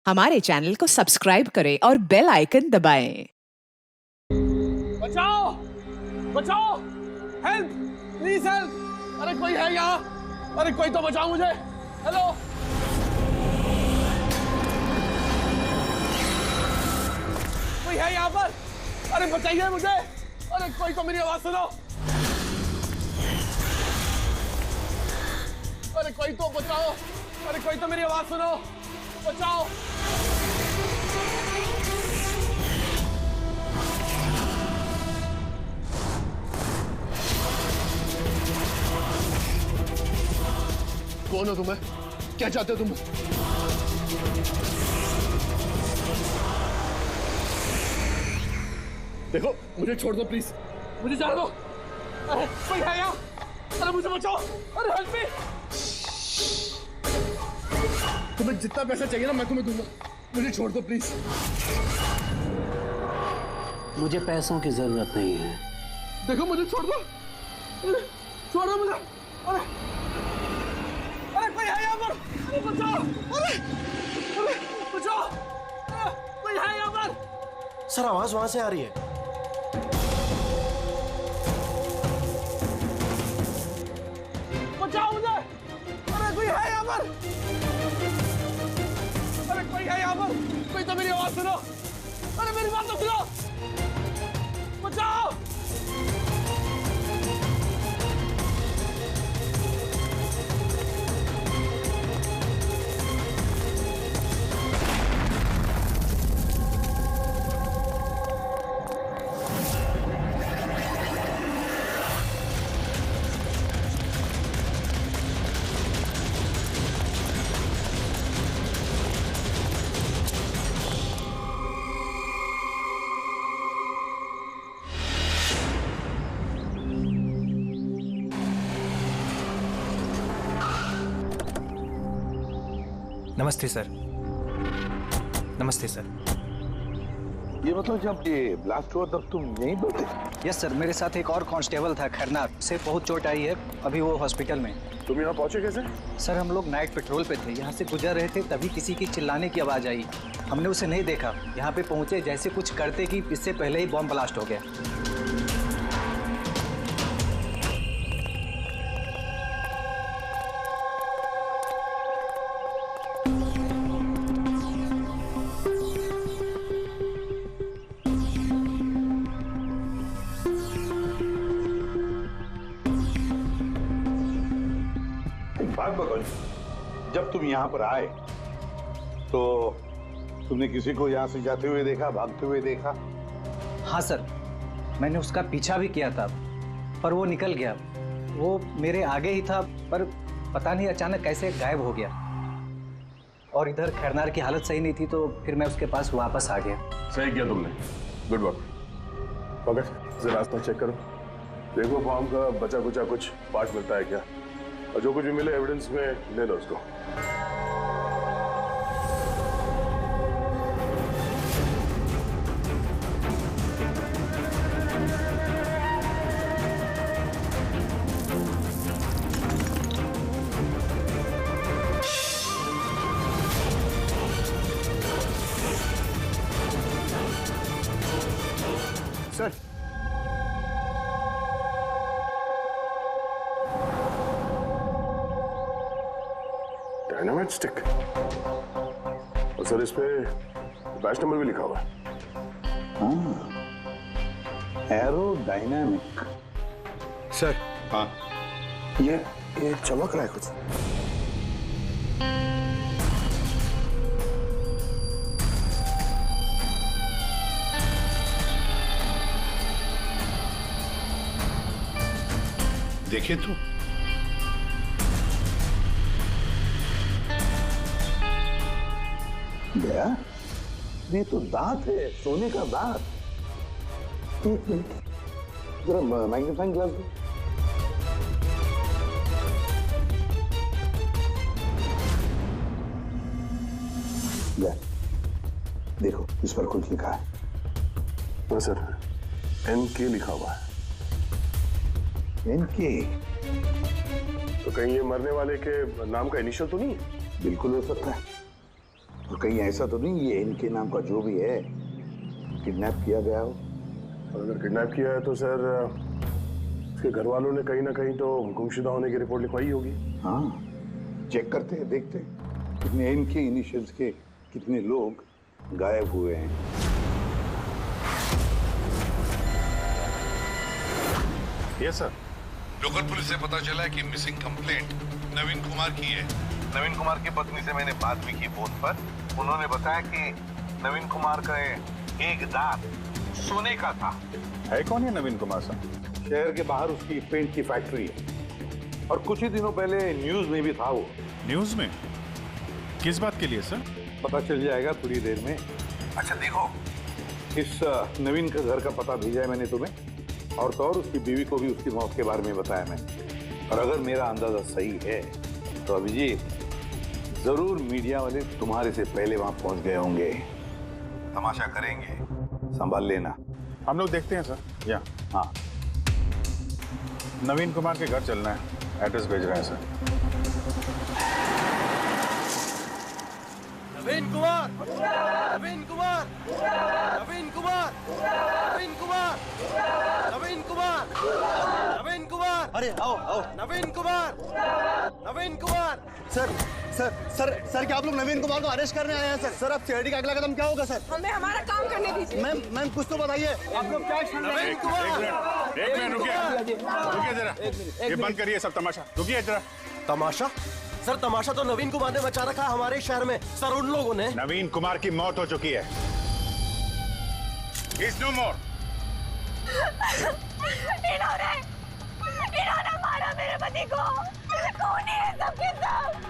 हमारे चैनल को सब्सक्राइब करें और बेल आइकन दबाएं। बचाओ बचाओ, हेल्प प्लीज हेल्प। अरे कोई है यहाँ? अरे कोई तो बचाओ मुझे। हेलो, कोई है यहाँ पर? अरे बचाइए मुझे। अरे कोई तो मेरी आवाज सुनो। अरे कोई तो बचाओ। अरे कोई तो मेरी आवाज सुनो, बचाओ। कौन हो तुम्हें? क्या चाहते हो तुम? देखो मुझे छोड़ दो प्लीज, मुझे जाने दो। अरे कोई है यहाँ? अरे मुझे बचाओ। अरे हेल्प मी। तुम्हें जितना पैसा चाहिए ना मैं तुम्हें दूंगा, मुझे छोड़ दो प्लीज। मुझे पैसों की जरूरत नहीं है। देखो मुझे छोड़ दो, छोड़ दो मुझे। अरे अरे कोई है यहाँ पर? अरे बचाओ। अरे बचाओ। कोई है यहाँ पर? सर आवाज वहां से आ रही है। बचाओ मुझे। अरे कोई है यहाँ पर? अरे कोई है यहाँ पर? कोई तो मेरी आवाज सुनो। अरे मेरी बात तो सुनो, बचाओ। नमस्ते सर। नमस्ते सर। ये मतलब जब ये ब्लास्ट हुआ तब तुम यहीं पर थे? यस सर, मेरे साथ एक और कांस्टेबल था खरनार, उसे बहुत चोट आई है, अभी वो हॉस्पिटल में। तुम यहाँ पहुंचे कैसे? सर हम लोग नाइट पेट्रोल पे थे, यहाँ से गुजर रहे थे तभी किसी की चिल्लाने की आवाज़ आई। हमने उसे नहीं देखा, यहाँ पे पहुँचे जैसे कुछ करते कि इससे पहले ही बॉम्ब ब्लास्ट हो गया। बात बताओ, जब तुम यहाँ पर आए तो तुमने किसी को यहाँ से जाते हुए देखा, भागते हुए देखा? हाँ सर, मैंने उसका पीछा भी किया था पर वो निकल गया। वो मेरे आगे ही था पर पता नहीं अचानक कैसे गायब हो गया। और इधर खरनार की हालत सही नहीं थी तो फिर मैं उसके पास वापस आ गया। सही किया तुमने, गुड वर्क। पकड़, जरा रास्ता चेक करो, देखो बॉम्ब का बचा कुचा कुछ पार्ट मिलता है क्या, और जो कुछ भी मिले एविडेंस में ले लो उसको। सर, डायनामाइट स्टिक, और सर इस पे बैच नंबर भी लिखा हुआ है। Arrow dynamic. सर हाँ, ये चमक रहा है कुछ। देखिए तो गया, ये तो दांत है, सोने का दांत। एक मिनट, जरा मैग्नीफाइंग ग्लास दो। देखो इस पर कुछ लिखा है। हाँ सर, NK लिखा हुआ है। इनके तो कहीं ये मरने वाले के नाम का इनिशियल तो नहीं है? बिल्कुल हो सकता है, तो कहीं ऐसा तो नहीं ये इनके नाम का जो भी है किडनैप किया गया हो? और अगर किडनैप किया है तो सर उसके घर वालों ने कहीं ना कहीं तो गुमशुदा होने की रिपोर्ट लिखवाई होगी। हाँ, चेक करते हैं, देखते हैं कितने इनके इनिशियल्स के कितने लोग गायब हुए हैं। Yes sir. लोकल पुलिस से पता चला है कि मिसिंग कंप्लेंट नवीन कुमार की है। नवीन कुमार की पत्नी से मैंने बात भी की फोन पर। उन्होंने बताया कि नवीन कुमार का एक दांत सोने का था। है कौन है नवीन कुमार साहब? शहर के बाहर उसकी पेंट की फैक्ट्री है और कुछ ही दिनों पहले न्यूज में भी था वो। न्यूज में? किस बात के लिए सर? पता चल जाएगा थोड़ी देर में। अच्छा देखो, इस नवीन का घर का पता भेजा है मैंने तुम्हें, और तो और उसकी बीवी को भी उसकी मौत के बारे में बताया मैंने। और अगर मेरा अंदाजा सही है तो अभिजीत जरूर मीडिया वाले तुम्हारे से पहले वहां पहुंच गए होंगे। तमाशा करेंगे, संभाल लेना। हम लोग देखते हैं सर। या हाँ, नवीन कुमार के घर चलना है, एड्रेस भेज रहे हैं सर। नवीन कुमार, नवीन कुमार, नवीन कुमार, नवीन कुमार, नवीन कुमार, नवीन कुमार। अरे आओ आओ। Naveen Kumar, Naveen Kumar. Sir sir sir sir क्या आप लोग नवीन कुमार को अरेस्ट करने आए हैं सर? सर अब सिक्योरिटी का अगला कदम क्या होगा सर? हमें हमारा काम करने दीजिए। मैम कुछ तो बताइए, आप लोग क्या नवीन कुमार। एक मिनट रुकिए जरा, ये बंद करिए सब तमाशा। रुकिए जरा। तमाशा? सर तमाशा तो नवीन कुमार ने मचा रखा हमारे शहर में सर। उन लोगों ने नवीन कुमार की मौत हो चुकी है। He's no more. इन्होंने मारा मेरे पति को। कौन है सब के सब?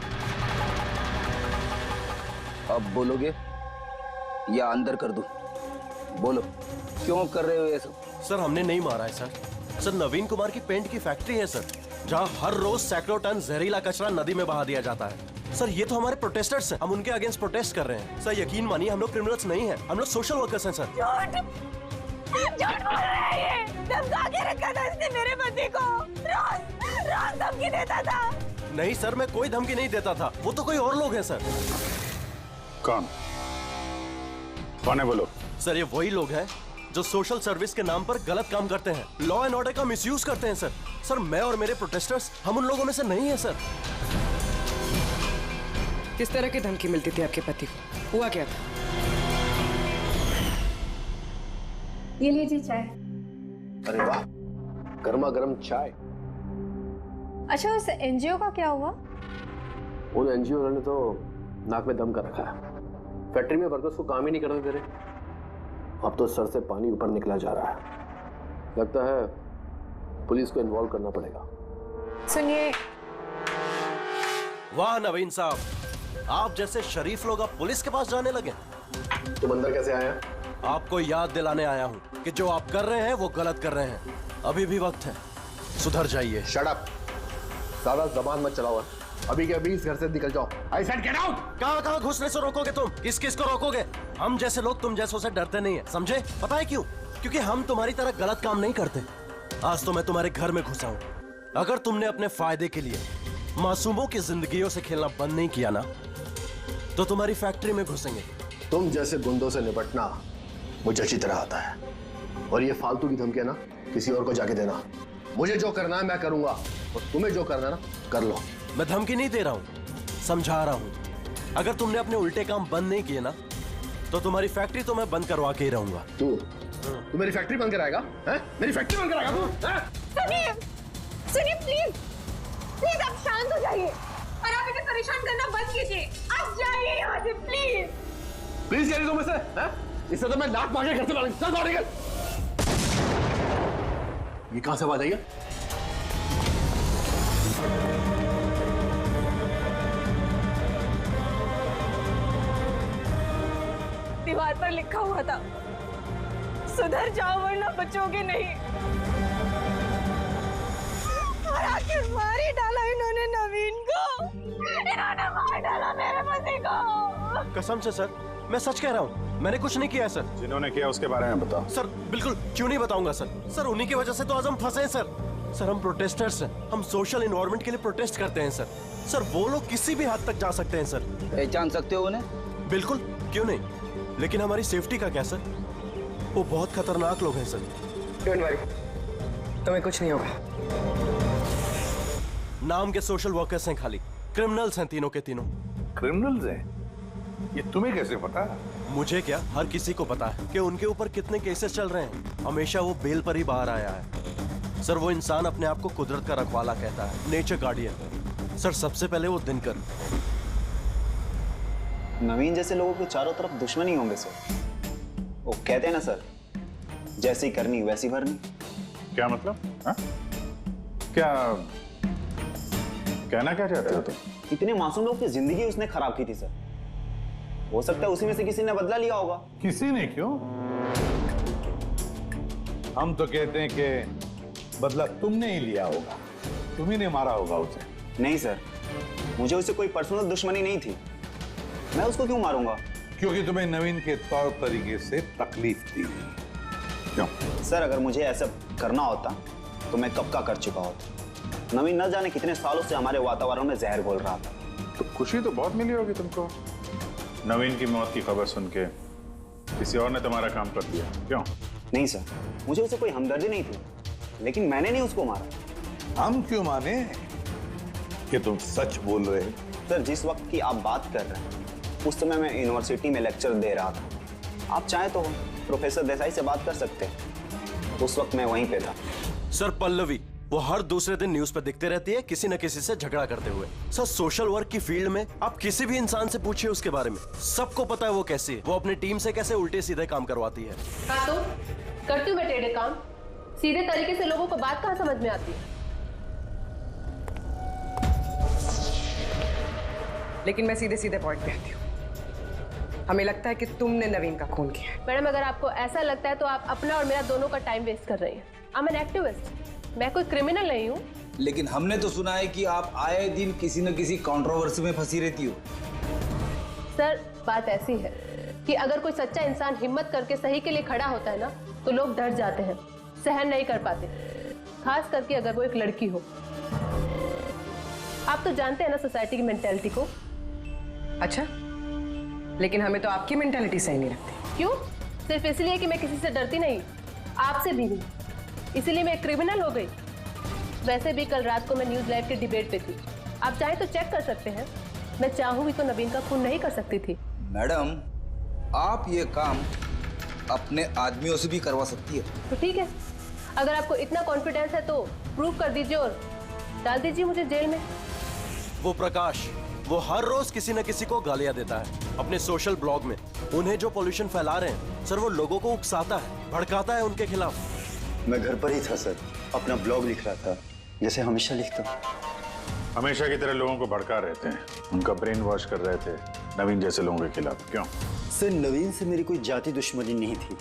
अब बोलोगे या अंदर कर दूं? बोलो, क्यों कर रहे हो ये सब? सर हमने नहीं मारा है सर। सर नवीन कुमार की पेंट की फैक्ट्री है सर, जहाँ हर रोज सैकड़ों टन जहरीला कचरा नदी में बहा दिया जाता है। सर ये तो हमारे प्रोटेस्टर्स हैं, हम उनके अगेंस्ट प्रोटेस्ट कर रहे हैं। सर यकीन मानिए हम लोग क्रिमिनल्स नहीं हैं, हम लोग सोशल वर्कर्स हैं सर। झूठ बोल रहा है ये। धमका के रखा था इसने मेरे पति को। रोज धमकी देता था। नहीं सर, मैं कोई धमकी नहीं देता था, वो तो कोई और लोग हैं सर। कौन है बोलो? सर ये वही लोग हैं जो सोशल सर्विस के नाम पर गलत काम करते हैं, लॉ एंड ऑर्डर का मिसयूज करते हैं सर। सर मैं और मेरे प्रोटेस्टर्स हम उन लोगों में से नहीं है सर। किस तरह की धमकी मिलती थी आपके पति को? हुआ क्या था? ये लीजिए चाय। अरे वाह, गर्मा गर्म चाय। अच्छा उस एनजीओ का क्या हुआ? उन एनजीओ वालों ने तो नाक में दम कर रखा है। फैक्ट्री में वर्कर्स को काम ही नहीं करने दे रहे। अब तो सर से पानी ऊपर निकला जा रहा है। लगता है पुलिस को इन्वॉल्व करना पड़ेगा। सुनिए। वाह नवीन साहब, आप जैसे शरीफ लोग अब पुलिस के पास जाने लगे। तुम अंदर कैसे आए? आपको याद दिलाने आया हूँ कि जो आप कर रहे हैं वो गलत कर रहे हैं। अभी भी वक्त है, सुधर जाइए। शट अप, ज्यादा जबान मत चलाओ। अभी के अभी इस घर से निकल जाओ। I said get out. कहाँ घुसने से रोकोगे तुम? किस किस को रोकोगे? हम जैसे लोग तुम जैसों से डरते नहीं है, समझे? पता है क्यों? क्योंकि हम तुम्हारी तरह गलत काम नहीं करते। आज तो मैं तुम्हारे घर में घुसा हूँ। अगर तुमने अपने फायदे के लिए मासूमों की जिंदगियों से खेलना बंद नहीं किया ना, तो तुम्हारी फैक्ट्री में घुसेंगे। तुम जैसे गुंडों से निपटना मुझे अच्छी तरह आता है, और ये फालतू की धमकियां ना किसी और को जाके देना। मुझे जो करना है मैं करूंगा, और तुम्हें जो करना है ना कर लो। मैं धमकी नहीं दे रहा हूँ, समझा रहा हूँ। अगर तुमने अपने उल्टे काम बंद नहीं किए ना, तो तुम्हारी फैक्ट्री तो मैं बंद करवा के ही रहूंगा। तू मेरी फैक्ट्री बंद कराएगा? मेरी फैक्ट्री बंद कराएगा तू? सुनिए, सुनिए प्लीज आप शांत हो जाइए और आप इन्हें परेशान करना बंद कीजिए। आप जाइए यहाँ से प्लीज। प्लीज कह रही तुम इसे? इससे तो मैं लात मार के घर से बाहर चल बाहर निकल। ये कहां से आवाज आई है? दीवार पर लिखा हुआ था, सुधर जाओ वरना बचोगे नहीं। और आखिर मार ही डाला इन्होंने नवीन को। इन्होंने मार डाला मेरे पति को। कसम से सर, मैं सच कह रहा हूँ, मैंने कुछ नहीं किया है सर। जिन्होंने किया उसके बारे में बताओ। सर बिल्कुल क्यों नहीं बताऊंगा सर। सर उन्हीं की वजह से तो आज हम फंसे हैं सर। सर हम प्रोटेस्टर्स हैं, हम सोशल एनवायरनमेंट के लिए प्रोटेस्ट करते हैं सर। सर वो लोग किसी भी हद तक जा सकते हैं सर। पहचान सकते हो उन्हें? बिल्कुल, क्यों नहीं, लेकिन हमारी सेफ्टी का क्या सर? वो बहुत खतरनाक लोग हैं सर। डोंट वरी, तुम्हें कुछ नहीं होगा। नाम के सोशल वर्कर्स हैं खाली, क्रिमिनल्स हैं तीनों के तीनों। क्रिमिनल्स हैं? ये तुम्हें कैसे पता? मुझे क्या, हर किसी को पता है कि उनके ऊपर कितने केसेस चल रहे हैं। हमेशा वो बेल पर ही बाहर आया है सर। वो इंसान अपने आप को कुदरत का रखवाला कहता है, नेचर गार्डियन। सर सबसे पहले वो दिनकर। नवीन जैसे लोगों के चारों तरफ दुश्मनी होंगे सर। वो कहते हैं ना सर, जैसी करनी वैसी भरनी। क्या मतलब? हा? क्या कहना क्या चाहते हो तुम? इतने मासूम लोग की जिंदगी उसने खराब की थी सर। हो सकता है उसी में से किसी ने बदला लिया होगा। किसी ने? क्यों? हम तो कहते हैं कि बदला तुमने ही लिया होगा, तुम्ही ने मारा होगा उसे। नहीं सर, मुझे उससे कोई पर्सनल दुश्मनी नहीं थी। मैं उसको क्यों मारूंगा? क्योंकि तुम्हें नवीन के तौर तरीके से तकलीफ दी। क्यों? सर अगर मुझे ऐसा करना होता तो मैं कब का कर चुका होता। नवीन न जाने कितने सालों से हमारे वातावरण में जहर घोल रहा था। तो खुशी तो बहुत मिली होगी तुमको, नवीन की मौत की खबर सुन के। किसी और ने तुम्हारा काम कर दिया। क्यों? नहीं सर, मुझे उससे कोई हमदर्दी नहीं थी, लेकिन मैंने नहीं उसको मारा। हम क्यों माने कि तुम सच बोल रहे हो? सर जिस वक्त की आप बात कर रहे हैं उस समय मैं यूनिवर्सिटी में लेक्चर दे रहा था। आप चाहे तो प्रोफेसर देसाई से बात कर सकते हैं, उस वक्त मैं वहीं पे था। सर पल्लवी, वो हर दूसरे दिन न्यूज पर दिखते रहती है किसी न किसी से झगड़ा करते हुए। सर सोशल वर्क की फील्ड में आप किसी भी इंसान से पूछिए उसके बारे में, सबको पता है वो कैसी है। वो अपनी टीम से कैसे उल्टे सीधे काम करवाती है। हाँ तो करती हूँ मैं टेढ़े काम, सीधे तरीके से लोगों को बात कहाँ समझ में आती है। लेकिन मैं सीधे सीधे पॉइंट पे आती हूँ। हमें लगता है कि तुमने नवीन का खून किया है। मैडम अगर आपको ऐसा लगता है तो आप अपना और मेरा दोनों का टाइम वेस्ट कर रही हैं। आई एम एन एक्टिविस्ट, मैं कोई क्रिमिनल नहीं हूँ। लेकिन हमने तो सुना है कि आप आए दिन किसी न किसी कंट्रोवर्सी में फंसी रहती हो। सर बात ऐसी है कि अगर कोई सच्चा इंसान हिम्मत करके सही के लिए खड़ा होता है ना तो लोग डर जाते हैं, सहन नहीं कर पाते, खास करके अगर वो एक लड़की हो। आप तो जानते हैं ना सोसाइटी की मेंटालिटी को। अच्छा, लेकिन हमें तो आपकी मेंटालिटी सही नहीं लगती। क्यों? सिर्फ इसलिए कि मैं किसी से डरती नहीं, आपसे भी नहीं, इसीलिए मैं क्रिमिनल हो गई। वैसे भी कल रात को मैं न्यूज लाइव के डिबेट पे थी, आप चाहे तो चेक कर सकते हैं। मैं चाहूंगी तो नवीन का खून नहीं कर सकती थी। मैडम आप ये काम अपने आदमियों से भी करवा सकती है। तो ठीक है, अगर आपको इतना कॉन्फिडेंस है तो प्रूव कर दीजिए और डाल दीजिए मुझे जेल में। वो प्रकाश, वो हर रोज किसी न किसी को गालियां देता है अपने सोशल ब्लॉग में। उन्हें जो पॉल्यूशन फैला रहे हैं सर, वो लोगों को उकसाता है, भड़काता है उनके खिलाफ। मैं घर पर ही था सर, अपना ब्लॉग लिख रहा था जैसे हमेशा लिखता हूँ। हमेशा की तरह लोगों को भड़का रहे थे, उनका ब्रेन वॉश कर रहे थे नवीन जैसे लोगों के खिलाफ। क्यों? सर नवीन से मेरी कोई जाति दुश्मनी नहीं थी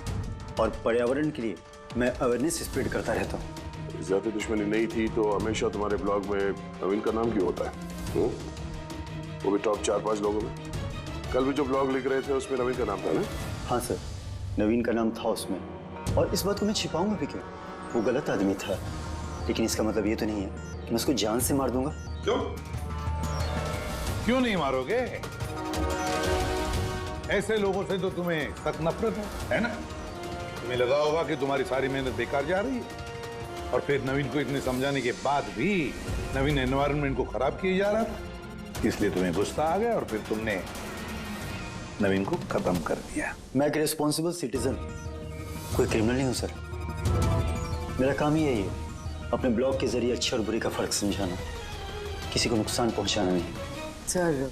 और पर्यावरण के लिए मैं अवेयरनेस स्प्रेड करता रहता हूँ। जाति दुश्मनी नहीं थी तो हमेशा तुम्हारे ब्लॉग में नवीन का नाम क्यों होता है? वो भी टॉप 4-5 लोगों में। कल भी जो ब्लॉग लिख रहे थे उसमें नवीन का नाम था ना? हाँ सर, नवीन का नाम था उसमें, और इस बात को मैं छिपाऊंगा भी क्यों? वो गलत आदमी था, लेकिन इसका मतलब ये तो नहीं है कि मैं उसको जान से मार दूंगा। क्यों? क्यों नहीं मारोगे? ऐसे लोगों से तो तुम्हें सख्त नफरत है ना? तुम्हें लगा होगा कि तुम्हारी सारी मेहनत बेकार जा रही है, और फिर नवीन को इतने समझाने के बाद भी नवीन एनवायरनमेंट को खराब किए जा रहा था, इसलिए तुम्हें गुस्सा आ गया और फिर तुमने नवीन को खत्म कर दिया। मैं एक रिस्पॉन्सिबल सिटीजन, कोई क्रिमिनल नहीं हूँ सर। मेरा काम ही यही है, अपने ब्लॉग के जरिए अच्छे और बुरे का फर्क समझाना, किसी को नुकसान पहुंचाना नहीं। सर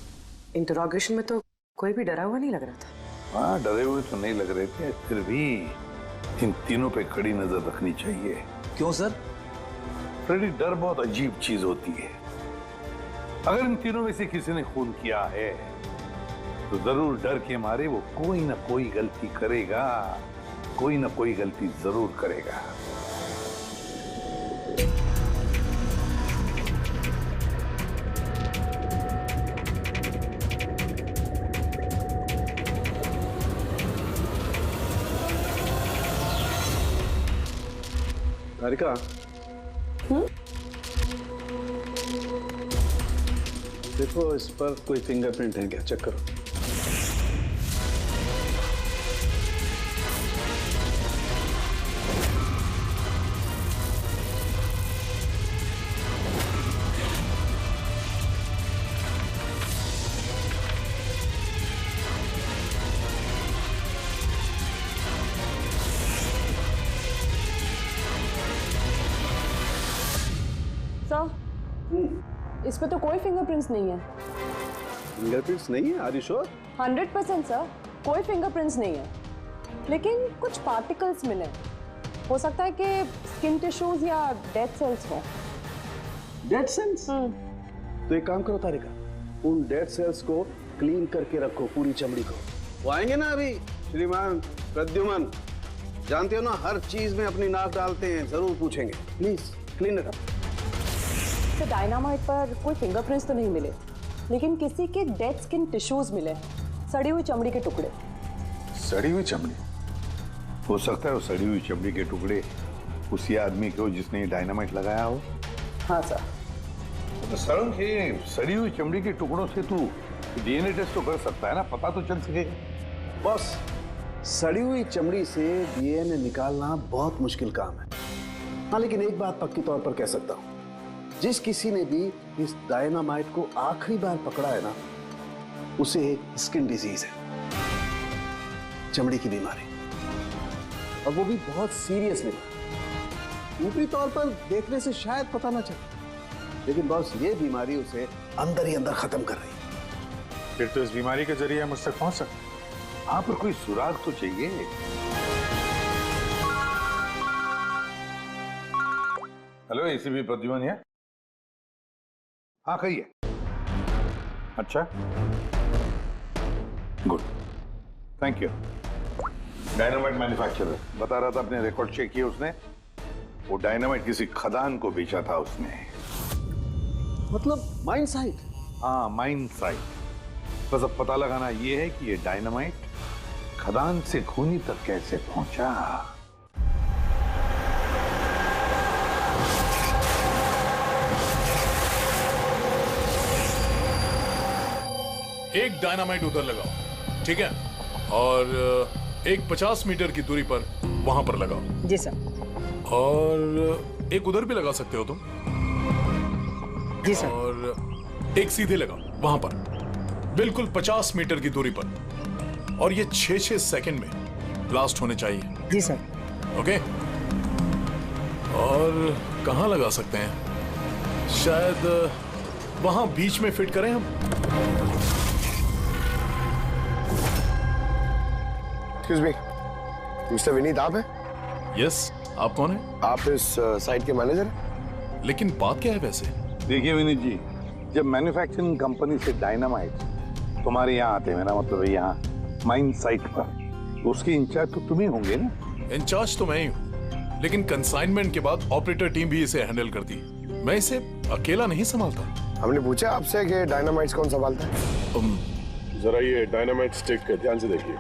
इंटरोगेशन में तो कोई भी डरा हुआ नहीं लग रहा था। हाँ, डरे हुए तो नहीं लग रहे थे, फिर भी इन तीनों पे कड़ी नजर रखनी चाहिए। क्यों सर? फ्रेडी, डर बहुत अजीब चीज होती है। अगर इन तीनों में से किसी ने खून किया है तो जरूर डर के मारे वो कोई ना कोई गलती करेगा, कोई ना कोई गलती जरूर करेगा। तारिका, देखो इस पर कोई फिंगरप्रिंट है क्या, चेक करो। पे तो कोई फिंगरप्रिंट्स नहीं है। फिंगरप्रिंट्स नहीं है? Are you sure? 100% सर, कोई फिंगरप्रिंट्स नहीं है, लेकिन कुछ पार्टिकल्स मिले। हो सकता है कि स्किन टिश्यूज या डेड सेल्स हो। Dead cells? तो एक काम करो तारिका, उन डेड सेल्स को क्लीन करके रखो, पूरी चमड़ी को। वो आएंगे ना अभी श्रीमान प्रद्युमन, जानते हो ना हर चीज में अपनी नाक डालते हैं, जरूर पूछेंगे। Please clean it up. तो डायनामाइट पर कोई फिंगरप्रिंट्स तो नहीं मिले, लेकिन किसी के डेड स्किन टिश्यूज मिले, सड़ी हुई चमड़ी के टुकड़े। सड़ी हुई चमड़ी? हो सकता है वो सड़ी हुई चमड़ी के टुकड़े उसी आदमी को जिसने डायनामाइट लगाया हो। हाँ सर। तो सर, सड़ी हुई चमड़ी के टुकड़ों से तू डीएनए टेस्ट तो कर सकता है ना, पता तो चल सकेगा। बॉस, सड़ी हुई चमड़ी से डीएनए निकालना बहुत मुश्किल काम है। हाँ, लेकिन एक बात पक्की तौर पर कह सकता हूं, जिस किसी ने भी इस डायनामाइट को आखिरी बार पकड़ा है ना, उसे स्किन डिजीज है, चमड़ी की बीमारी, और वो भी बहुत सीरियस बीमारी। ऊपरी तौर पर देखने से शायद पता ना चले, लेकिन बॉस ये बीमारी उसे अंदर ही अंदर खत्म कर रही है। फिर तो इस बीमारी के जरिए मुझ तक पहुंच सकते। हाँ, पर कोई सुराग तो चाहिए। हेलो, एसीपी प्रद्युमन है? हाँ, कहिए। अच्छा, good, thank you. Dynamite manufacturer बता रहा था, अपने रिकॉर्ड चेक किए उसने, वो डायनामाइट किसी खदान को बेचा था उसने। मतलब माइन साइट? हाँ, माइन साइट। बस अब पता लगाना ये है कि ये डायनामाइट खदान से खूनी तक कैसे पहुंचा। एक डायनामाइट उधर लगाओ, ठीक है, और एक 50 मीटर की दूरी पर वहां पर लगाओ। जी सर। और एक उधर भी लगा सकते हो तुम। जी सर। और एक सीधे लगाओ वहां पर, बिल्कुल 50 मीटर की दूरी पर, और ये 6-6 सेकंड में ब्लास्ट होने चाहिए। जी सर। ओके। और कहां लगा सकते हैं? शायद वहां बीच में फिट करें हम। एक्सक्यूज मी, मिस्टर विनीत आप हैं? यस, आप कौन हैं? आप इस साइट के मैनेजर हैं? लेकिन बात क्या है वैसे? देखिए विनीत जी, जब मैन्युफैक्चरिंग कंपनी से डायनामाइट तुम्हारे यहाँ आते हैं, मेरा मतलब है यहाँ माइन साइट पर, तो उसके इंचार्ज तो तुम ही होंगे ना? इंचार्ज तो मैं ही हूँ, लेकिन कंसाइनमेंट के बाद ऑपरेटर टीम भी इसे हैंडल करती है। मैं इसे अकेला नहीं संभालता। हमने पूछा आपसे कि डायनामाइट्स कौन संभालता है? जरा ये डायनामाइट स्टिक ध्यान से देखिए।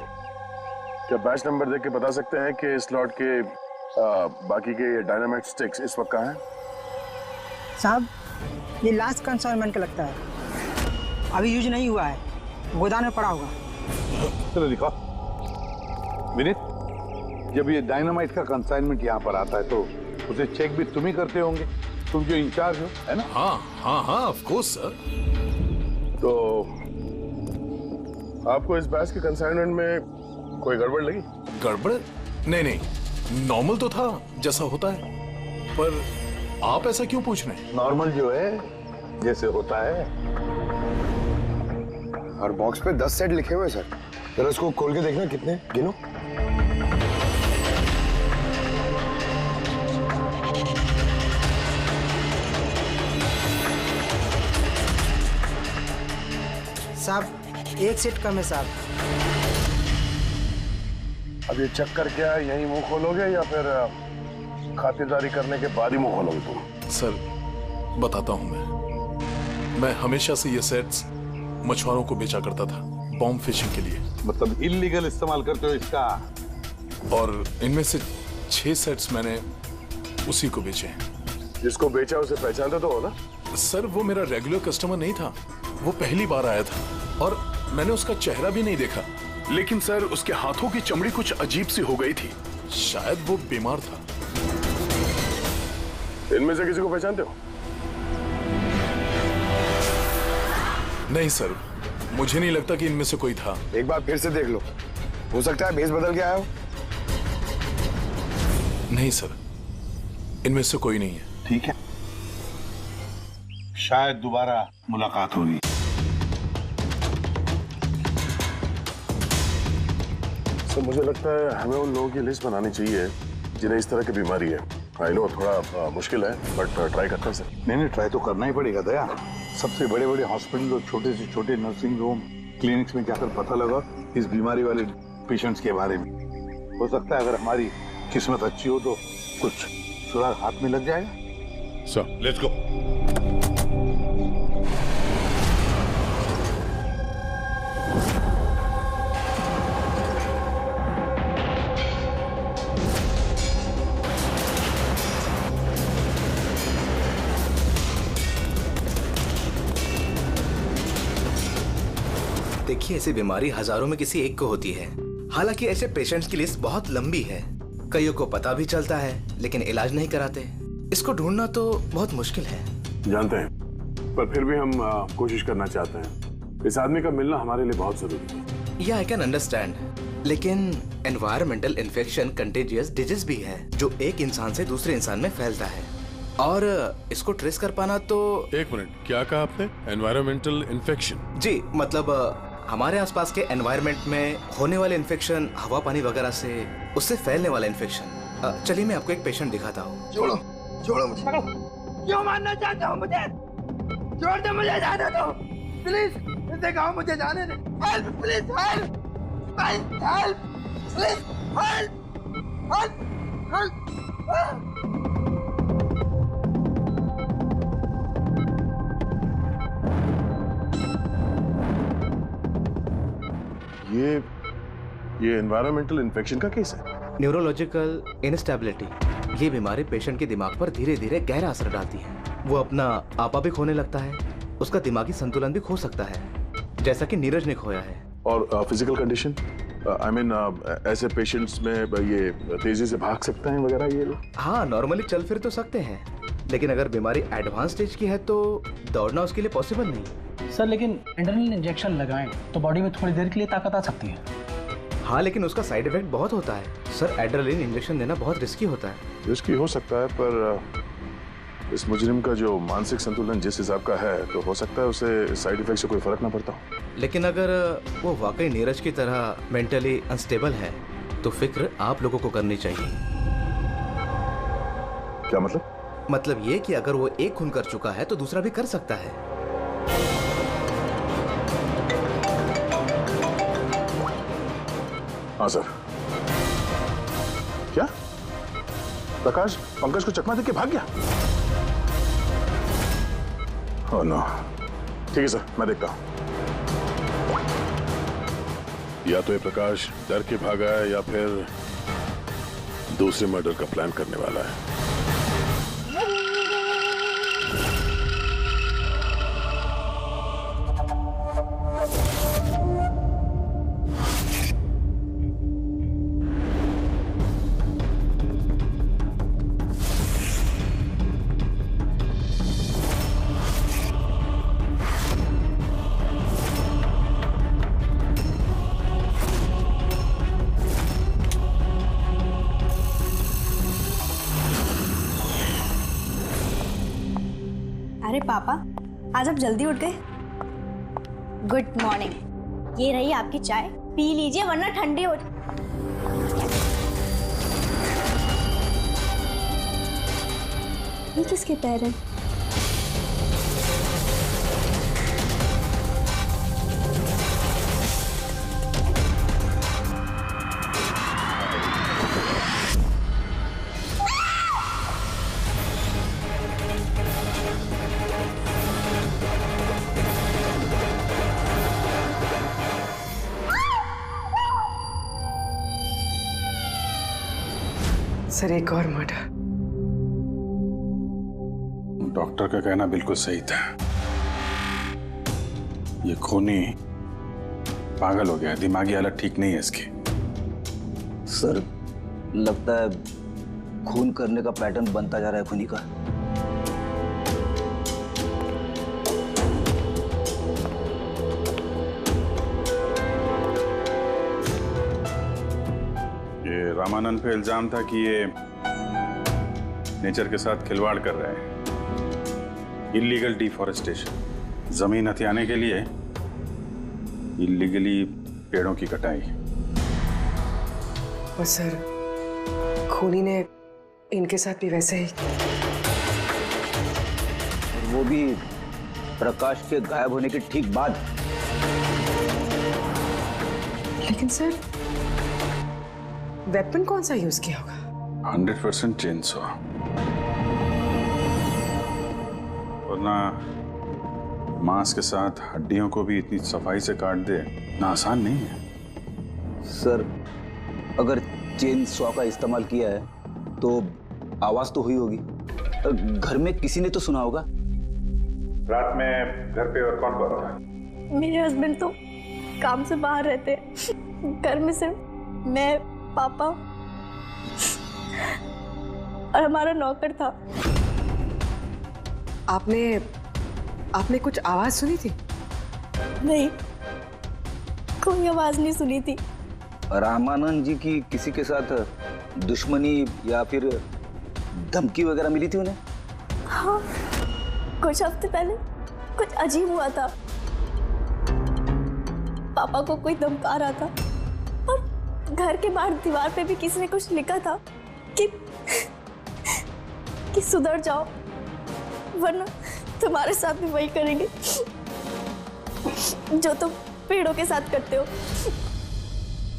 क्या बैच नंबर देख के बता सकते हैं कि इस लॉट के बाकी के डायनामाइट स्टिक्स इस वक्त कहाँ हैं? साहब, ये लास्ट कंसाइनमेंट का लगता है, अभी यूज नहीं हुआ है, गोदाम में पड़ा होगा। चलो दिखाओ। विनीत, जब ये डायनामाइट का कंसाइनमेंट यहाँ पर आता है तो उसे चेक भी तुम ही करते होंगे, तुम जो इंचार्ज हो, है ना? हाँ हाँ हाँ, ऑफ कोर्स सर। तो आपको इस बैच के कंसाइनमेंट में कोई गड़बड़ लगी? गड़बड़? नहीं नहीं, नॉर्मल तो था जैसा होता है, पर आप ऐसा क्यों पूछ रहे हैं? नॉर्मल जो है जैसे होता है। और बॉक्स पे 10 सेट लिखे हुए सर, जरा इसको खोल के देखना, कितने गिनो। साहब, एक सेट कम है साहब। अब ये चक्कर क्या है, यही मुंह खोलोगे या फिर खातिरदारी करने के बाद ही मुंह खोलोगे तुम? सर बताता हूं, मैं हमेशा से ये सेट्स मछुआरों को बेचा करता था, बॉम्ब फिशिंग के लिए। मतलब इल्लीगल इस्तेमाल करते हो इसका? और इनमें से 6 सेट्स मैंने उसी को बेचे हैं। जिसको बेचा उसे पहचानते तो हो ना? सर वो मेरा रेगुलर कस्टमर नहीं था, वो पहली बार आया था और मैंने उसका चेहरा भी नहीं देखा। लेकिन सर उसके हाथों की चमड़ी कुछ अजीब सी हो गई थी। शायद वो बीमार था। इनमें से किसी को पहचानते हो? नहीं सर, मुझे नहीं लगता कि इनमें से कोई था। एक बार फिर से देख लो, हो सकता है भेस बदल के आया हो। नहीं सर, इनमें से कोई नहीं है। ठीक है, शायद दोबारा मुलाकात होगी। सर मुझे लगता है हमें उन लोगों की लिस्ट बनानी चाहिए जिन्हें इस तरह की बीमारी है। आई नो थोड़ा मुश्किल है बट ट्राई करते हैं सर। नहीं, ट्राई तो करना ही पड़ेगा दया। सबसे बड़े बड़े हॉस्पिटल और छोटे से छोटे नर्सिंग होम, क्लिनिक्स में जाकर पता लगा इस बीमारी वाले पेशेंट्स के बारे में। हो सकता है अगर हमारी किस्मत अच्छी हो तो कुछ सुराग हाथ में लग जाएगा। Sir let's go. देखिए, ऐसी बीमारी हजारों में किसी एक को होती है। हालांकि ऐसे पेशेंट्स की लिस्ट बहुत लंबी है। कईयों को पता भी चलता है लेकिन इलाज नहीं कराते। इसको ढूंढना तो बहुत मुश्किल है। जानते हैं, पर फिर भी हम कोशिश करना चाहते हैं। इस आदमी का मिलना हमारे लिए बहुत जरूरी है। या आई कैन अंडरस्टैंड, लेकिन एनवायरमेंटल इन्फेक्शन कंटेजियस डिजीज भी है जो एक इंसान से दूसरे इंसान में फैलता है और इसको ट्रेस कर पाना तो। एक मिनट, क्या कहा आपने? Environmental infection? जी, मतलब हमारे आसपास के एनवायरनमेंट में होने वाले इन्फेक्शन, हवा पानी वगैरह से उससे फैलने वाला इन्फेक्शन। चलिए मैं आपको एक पेशेंट दिखाता हूँ। छोड़ो छोड़ो मुझे। क्यों मारना चाहते हो मुझे? छोड़ दे मुझे, जाने दो प्लीज। इसे कहो मुझे जाने दे। Help please, help help please, help help help. ये एनवायरमेंटल इन्फेक्शन का केस है। न्यूरोलॉजिकल इनस्टेबिलिटी, ये बीमारी पेशेंट के दिमाग पर धीरे धीरे गहरा असर डालती है। वो अपना आपा भी खोने लगता है, उसका दिमागी संतुलन भी खो सकता है, जैसा कि नीरज ने खोया है। और फिजिकल कंडीशन, आई मीन ऐसे पेशेंट्स में ये तेजी से भाग सकते हैं वगैरह ये लोग? हाँ, नॉर्मली चल फिर तो सकते हैं, लेकिन अगर बीमारी एडवांस स्टेज की है तो दौड़ना उसके लिए पॉसिबल नहीं। सर लेकिन एड्रेनलिन इंजेक्शन लगाएं तो बॉडी में थोड़ी देर के लिए ताकत आ सकती है। हाँ, लेकिन उसका साइड इफेक्ट बहुत होता है सर। एड्रेनलिन इंजेक्शन देना बहुत रिस्की होता है। रिस्की हो सकता है, पर इस मुजरिम का जो मानसिक संतुलन जिस हिसाब का है तो हो सकता है उसे साइड इफेक्ट से कोई फर्क ना पड़ता हो। लेकिन अगर वो वाकई नीरज की तरह मेंटली अनस्टेबल है तो फिक्र आप लोगों को करनी चाहिए। क्या मतलब? मतलब ये कि अगर वो एक खून कर चुका है तो दूसरा भी कर सकता है। हाँ सर। क्या प्रकाश पंकज को चकमा देके भाग गया? Oh no. ठीक है सर, मैं देखता हूं। या तो ये प्रकाश डर के भागा है या फिर दूसरे मर्डर का प्लान करने वाला है। अरे पापा, आज आप जल्दी उठ गए। Good morning. ये रही आपकी चाय, पी लीजिए वरना ठंडी हो। ये किसके पैर हैं? सर, एक और मर्डर। डॉक्टर का कहना बिल्कुल सही था। ये खूनी पागल हो गया, दिमागी हालत ठीक नहीं है इसकी। सर, लगता है खून करने का पैटर्न बनता जा रहा है खूनी का। ये रामानंद पे इल्जाम था कि ये नेचर के साथ खिलवाड़ कर रहे हैं। इलीगल डिफॉरेस्टेशन, जमीन हथियाने के लिए इलीगली पेड़ों की कटाई। और सर, खूनी ने इनके साथ भी वैसे ही। वो भी प्रकाश के गायब होने के ठीक बाद। लेकिन सर, वेपन कौन सा यूज किया होगा? 100% चेनसॉ। वरना मांस के साथ हड्डियों को भी इतनी सफाई से काट दे ना, आसान नहीं है। सर, अगर चेन सॉ का इस्तेमाल किया है तो आवाज तो हुई होगी, घर में किसी ने तो सुना होगा। रात में घर पे और कौन कौन था? मेरे हस्बैंड तो काम से बाहर रहते हैं, घर में सिर्फ मैं, पापा और हमारा नौकर था। आपने कुछ आवाज सुनी थी? नहीं, कोई आवाज नहीं सुनी थी। रामानंद जी की किसी के साथ दुश्मनी या फिर धमकी वगैरह मिली थी उन्हें? हाँ, कुछ हफ्ते पहले कुछ अजीब हुआ था। पापा को कोई धमका रहा था और घर के बाहर दीवार पे भी किसी ने कुछ लिखा था कि सुधर जाओ वरना तुम्हारे साथ भी वही करेंगे जो तुम पेड़ों के साथ करते हो।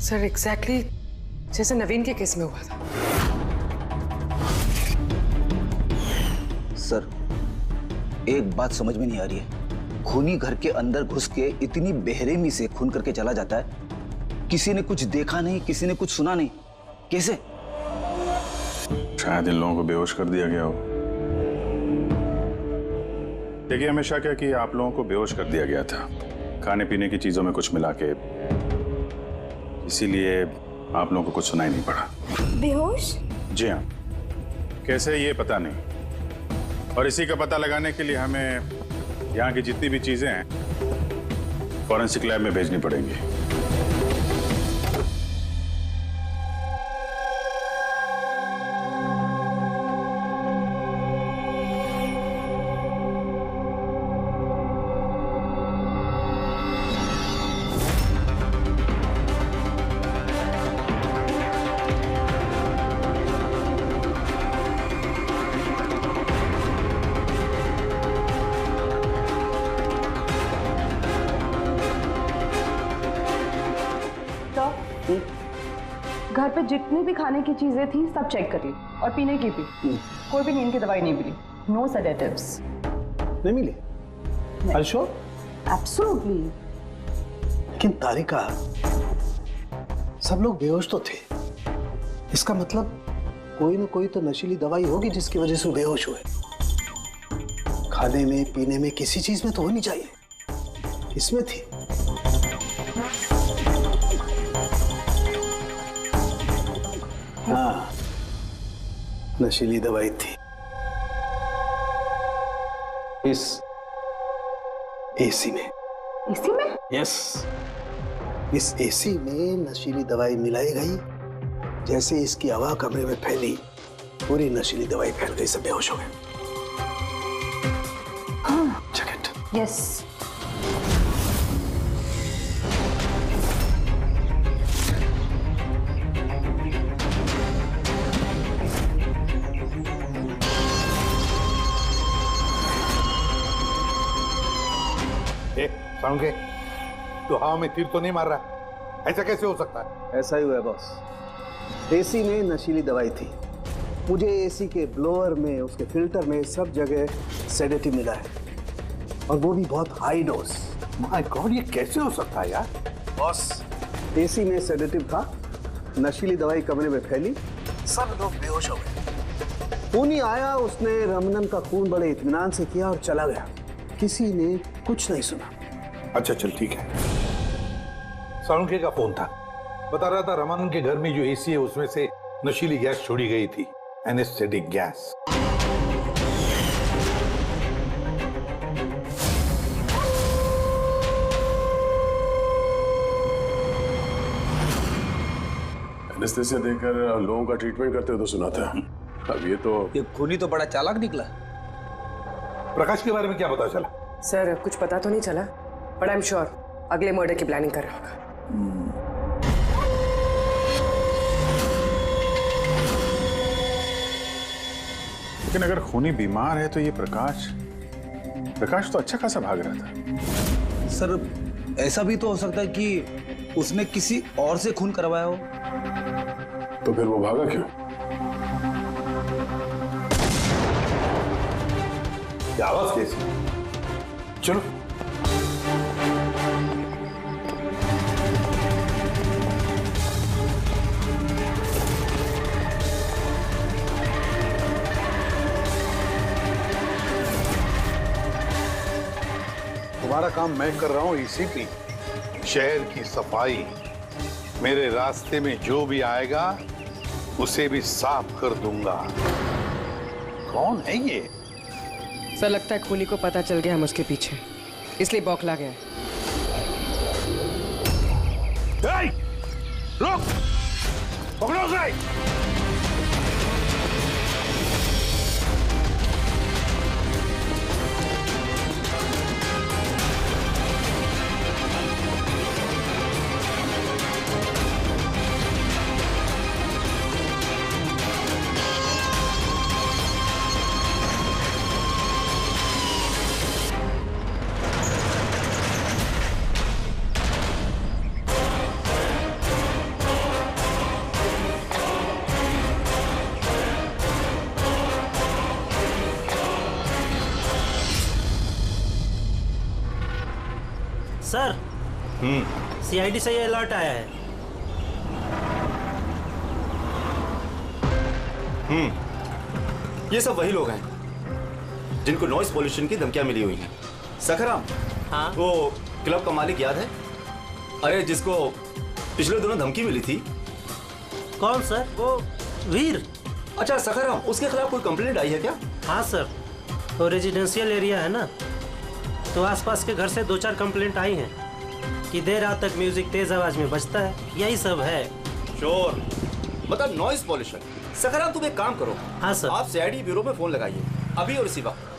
सर, एग्जैक्टली जैसे नवीन के केस में हुआ था। सर, एक बात समझ में नहीं आ रही है। खूनी घर के अंदर घुस के इतनी बेरहमी से खून करके चला जाता है, किसी ने कुछ देखा नहीं, किसी ने कुछ सुना नहीं, कैसे? शायद इन लोगों को बेहोश कर दिया गया हो। देखिए, हमेशा क्या कि आप लोगों को बेहोश कर दिया गया था, खाने पीने की चीजों में कुछ मिला के, इसीलिए आप लोगों को कुछ सुनाई नहीं पड़ा। बेहोश? जी हाँ, कैसे ये पता नहीं, और इसी का पता लगाने के लिए हमें यहाँ की जितनी भी चीजें हैं फॉरेंसिक लैब में भेजनी पड़ेंगी। घर पे जितनी भी खाने की चीजें थी सब चेक कर ली और पीने की भी। कोई भी नींद की दवाई नहीं मिली। No sedatives. नहीं मिली? श्योर? एब्सोल्युटली। लेकिन तारिका, सब लोग बेहोश तो थे, इसका मतलब कोई ना कोई तो नशीली दवाई होगी जिसकी वजह से वो बेहोश हुए। खाने में, पीने में, किसी चीज में तो होनी चाहिए, इसमें थी। हाँ, नशीली दवाई थी। इस एसी में। एसी में? यस, इस एसी में नशीली दवाई मिलाई गई। जैसे इसकी हवा कमरे में फैली, पूरी नशीली दवाई फैल गई, सब बेहोश हो गए। Check it. यस। साउंड के, तो हवा में तीर तो नहीं मार रहा? ऐसा कैसे हो सकता है? ऐसा ही हुआ है बॉस। एसी में नशीली दवाई थी। मुझे एसी के ब्लोअर में, उसके फिल्टर में, सब जगह सेडेटिव मिला है, और वो भी बहुत हाई डोज। माय गॉड, ये कैसे हो सकता है यार? बॉस, एसी में सेडेटिव था, नशीली दवाई कमरे में फैली, सब लोग बेहोश हो गए। खूनी आया, उसने रमनन का खून बड़े इत्मीनान से किया और चला गया। किसी ने कुछ नहीं सुना। अच्छा चल ठीक है। सालुंके का फोन था, बता रहा था रमानंद के घर में जो एसी है उसमें से नशीली गैस छोड़ी गई थी, एनेस्थेटिक गैस। एनेस्थेसिया देकर लोगों का ट्रीटमेंट करते हुए तो सुना था। अब ये खूनी तो बड़ा चालाक निकला। प्रकाश के बारे में क्या पता चला? सर कुछ पता तो नहीं चला, बट आई एम श्योर अगले मर्डर की प्लानिंग कर रहा होगा। लेकिन अगर खूनी बीमार है तो ये प्रकाश तो अच्छा खासा भाग रहा था। सर ऐसा भी तो हो सकता है कि उसने किसी और से खून करवाया हो। तो फिर वो भागा क्यों? क्या आवाज कैसी? चलो तुम्हारा काम मैं कर रहा हूं ईसीपी। शहर की सफाई। मेरे रास्ते में जो भी आएगा उसे भी साफ कर दूंगा। कौन है ये? सर लगता है खूनी को पता चल गया हम उसके पीछे, इसलिए बौखला गया। रुक! पकड़ो उसे! सर सीआईडी से ये अलर्ट आया है। ये सब वही लोग हैं जिनको नॉइस पॉल्यूशन की धमकियां मिली हुई हैं। सखराम, हाँ? वो क्लब का मालिक याद है? अरे जिसको पिछले दिनों धमकी मिली थी। कौन सर? वो वीर। अच्छा सखराम, उसके खिलाफ कोई कंप्लेंट आई है क्या? हाँ सर, तो रेजिडेंशियल एरिया है ना, तो आसपास के घर से 2-4 कंप्लेंट आई हैं कि देर रात तक म्यूजिक तेज आवाज में बजता है, यही सब है। शोर मतलब नॉइस पॉल्यूशन। सखराम तुम एक काम करो। हाँ सर। आप सीआईडी ब्यूरो में फोन लगाइए अभी और इसी वक्त।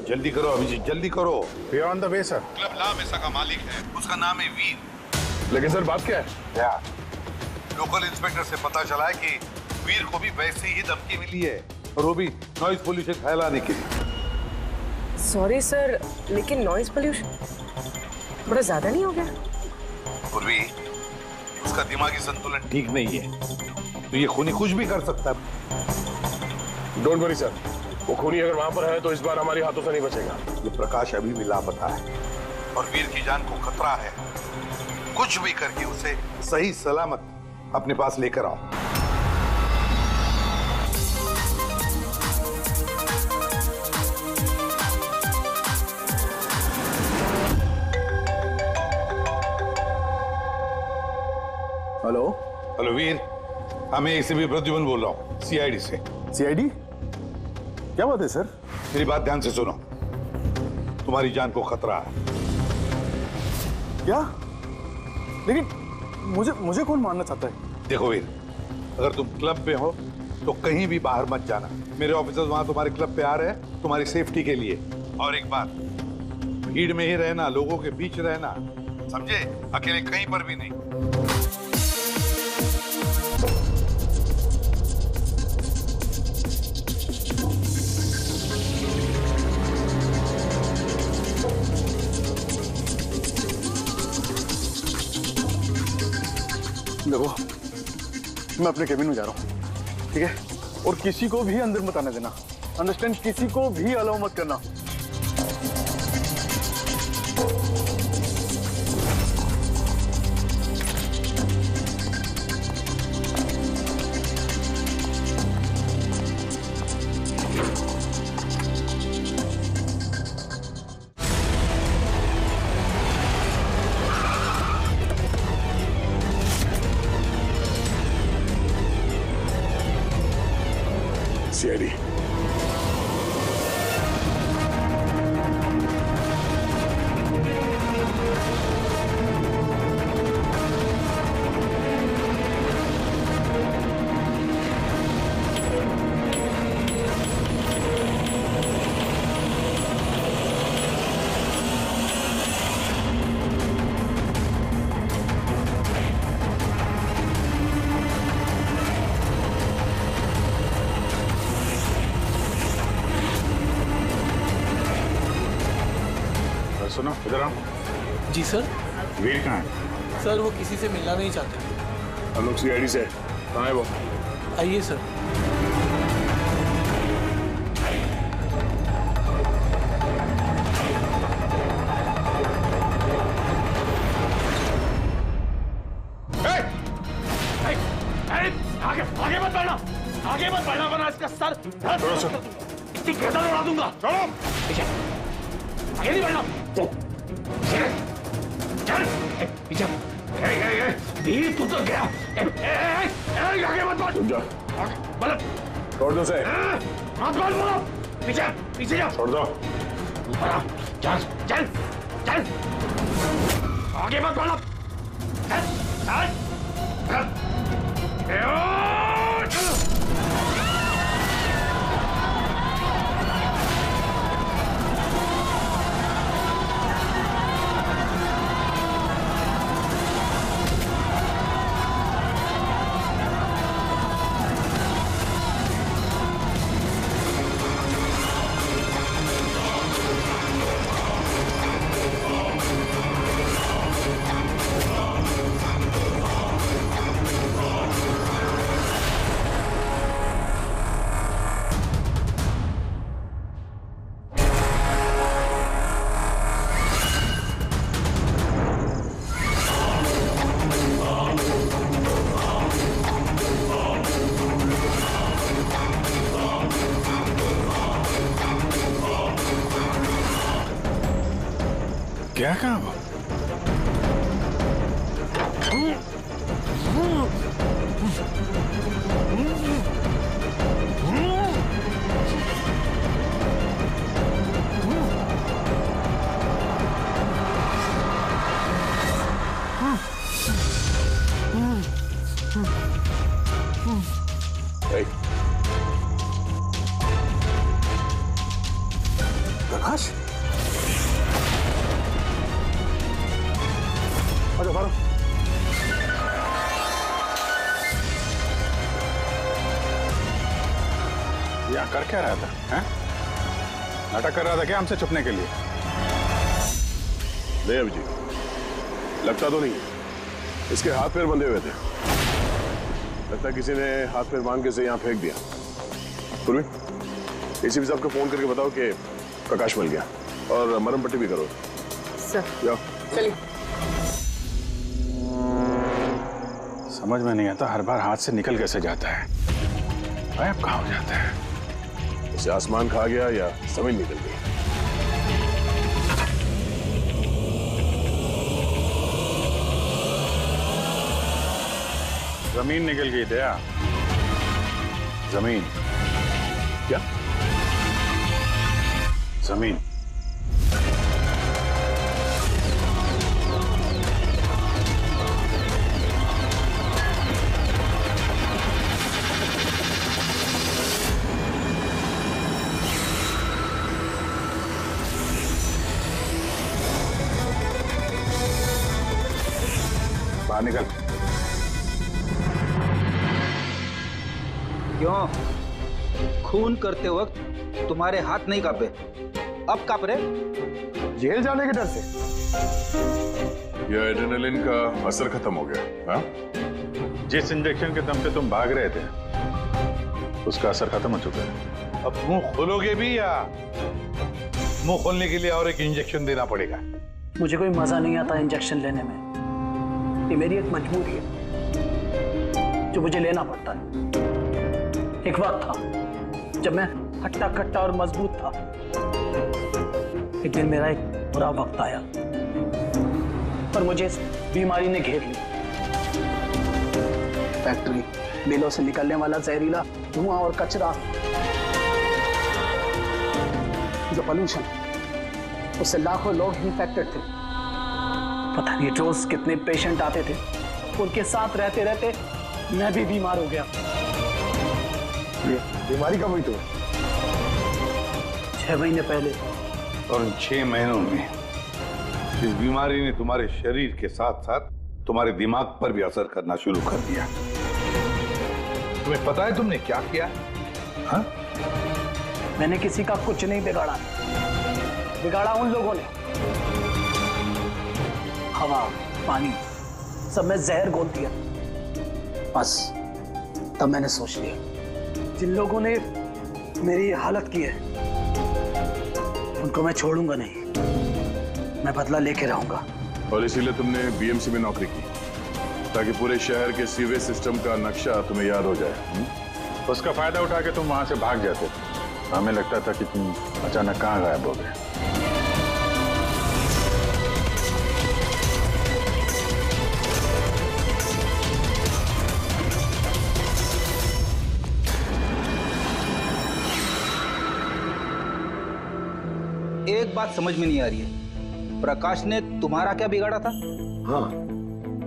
जल्दी करो अभिजीत, जल्दी करो। We are on the way sir. Club La Mesa का मालिक है, उसका नाम है वीर। लेकिन सर बात क्या है? क्या? लोकल इंस्पेक्टर से पता चला है कि वीर को भी वैसे ही धमकी मिली है, और वो भी नॉइज पोल्यूशन फैलाने के लिए। सॉरी सर, लेकिन नॉइज पोल्यूशन बड़ा ज्यादा नहीं हो गया? पूर्वी, उसका दिमागी संतुलन ठीक नहीं है, तो ये खूनी कुछ भी कर सकता है। डोंट वरी सर, वो खूनी अगर वहां पर है तो इस बार हमारे हाथों से नहीं बचेगा। ये प्रकाश अभी भी लापता है और वीर की जान को खतरा है। कुछ भी करके उसे सही सलामत अपने पास लेकर आओ। हेलो हेलो वीर, मैं एसीपी प्रद्युमन बोल रहा हूँ, सीआईडी से। सीआईडी? क्या बात है सर? मेरी बात ध्यान से सुनो, तुम्हारी जान को खतरा है। क्या? लेकिन मुझे कौन मारना चाहता है? देखो वीर, अगर तुम क्लब पे हो तो कहीं भी बाहर मत जाना। मेरे ऑफिसर्स वहां तुम्हारे क्लब पे आ रहे हैं तुम्हारी सेफ्टी के लिए। और एक बात, भीड़ में ही रहना, लोगों के बीच रहना, समझे? अकेले कहीं पर भी नहीं। देखो, मैं अपने केबिन में जा रहा हूँ, ठीक है? और किसी को भी अंदर मत आने देना, अंडरस्टैंड? किसी को भी अलाउ मत करना। सीआईडी। सुनो इधर आओ। जी सर। वीर कहाँ है? सर वो किसी से मिलना नहीं चाहते। हम लोग सीआईडी से। कहाँ है वो? आइए सर। आगे मत बढ़ना, आगे मत बढ़ना वरना इसका सर इतनी गर्दन उड़ा दूंगा। छोड़ो, आगे नहीं बढ़ना। चल पीछे। धीरे तू तो गया। आगे मत बढ़। जा। बलत। छोड़ दो से। मत बढ़ बोलो। पीछे पीछे जा। छोड़ दो। चल चल चल। आगे मत बढ़ना। चल चल। क्या काम? प्रकाश, आजा मारो। यहाँ कर क्या रहा था? हैं? नाटक कर रहा था क्या हमसे छुपने के लिए? नहीं अभिजीत, लगता तो नहीं है। इसके हाथ पैर बंधे हुए थे। लगता किसी ने हाथ पैर बांध के इसे यहाँ फेंक दिया। पूर्वी, एसीपी साहब को फोन करके बताओ कि प्रकाश मिल गया और मरहम पट्टी भी करो। सर। जाओ। चलिए। समझ में नहीं आता हर बार हाथ से निकल कैसे जाता है, गायब कहाँ हो जाता है। इसे आसमान खा गया या जमीन निकल गई। जमीन निकल गई दया। जमीन क्या? जमीन। बाहर निकल। क्यों? खून करते वक्त तुम्हारे हाथ नहीं कांपे, अब कांप रहे? जेल जाने के डर से? यह एड्रेनलिन का असर खत्म हो गया। हाँ? जिस इंजेक्शन के दम पे तुम भाग रहे थे उसका असर खत्म हो चुका है। अब मुंह खोलोगे भी या मुंह खोलने के लिए और एक इंजेक्शन देना पड़ेगा? मुझे कोई मजा नहीं आता इंजेक्शन लेने में। ये मेरी एक मजबूरी है जो मुझे लेना पड़ता है। एक वक्त था जब मैं हट्टा कट्टा और मजबूत था, लेकिन मेरा एक बुरा वक्त आया और मुझे इस बीमारी ने घेर लिया। फैक्ट्री, मिलों से निकलने वाला जहरीला धुआं और कचरा जो पोल्यूशन उससे लाखों लोग इन्फेक्टेड थे। पता नहीं रोज कितने पेशेंट आते थे, उनके साथ रहते रहते मैं भी बीमार हो गया। ये बीमारी कब हुई तो? 6 महीने पहले। और उन 6 महीनों में इस बीमारी ने तुम्हारे शरीर के साथ साथ तुम्हारे दिमाग पर भी असर करना शुरू कर दिया। तुम्हें पता है तुमने क्या किया? हाँ? मैंने किसी का कुछ नहीं बिगाड़ा, बिगाड़ा उन लोगों ने। हवा, पानी सब में जहर घोल दिया। बस तब मैंने सोच लिया, जिन लोगों ने मेरी हालत की है उनको मैं छोड़ूंगा नहीं, मैं बदला लेके रहूंगा। और इसीलिए तुमने बीएमसी में नौकरी की, ताकि पूरे शहर के सीवेज सिस्टम का नक्शा तुम्हें याद हो जाए। उसका फायदा उठा के तुम वहां से भाग जाते थे। हमें लगता था कि तुम अचानक कहां गायब हो गए। एक बात समझ में नहीं आ रही है, प्रकाश ने तुम्हारा क्या बिगाड़ा था? हाँ,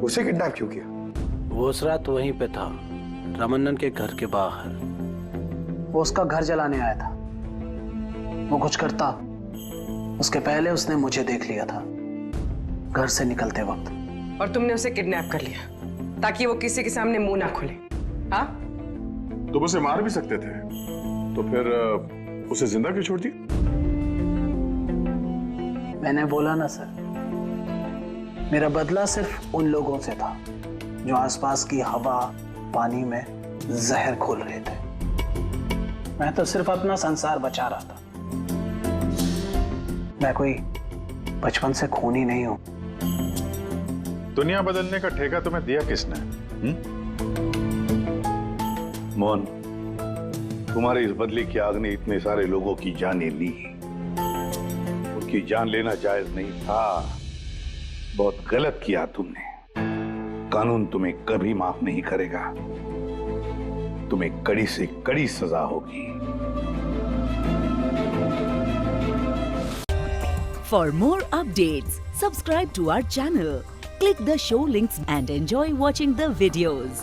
उसे किडनैप क्यों किया? वो उस रात वहीं पे था, रमन्नन के घर के बाहर। वो उसका घर जलाने आया था। वो कुछ करता उसके पहले उसने मुझे देख लिया था घर से निकलते वक्त। और तुमने उसे किडनैप कर लिया ताकि वो किसी के सामने मुंह ना खोले। हाँ? तुम उसे मार भी सकते थे, तो फिर उसे जिंदा क्यों छोड़ दिया? मैंने बोला ना सर, मेरा बदला सिर्फ उन लोगों से था जो आसपास की हवा, पानी में जहर घोल रहे थे। मैं तो सिर्फ अपना संसार बचा रहा था। मैं कोई बचपन से खूनी नहीं हूं। दुनिया बदलने का ठेका तुम्हें दिया किसने? मोहन, तुम्हारी इस बदली की आग ने इतने सारे लोगों की जानें ली। उनकी जान लेना जायज नहीं था। बहुत गलत किया तुमने। कानून तुम्हें कभी माफ नहीं करेगा। तुम्हें कड़ी से कड़ी सजा होगी। For more updates, subscribe to our channel, click the show links and enjoy watching the videos.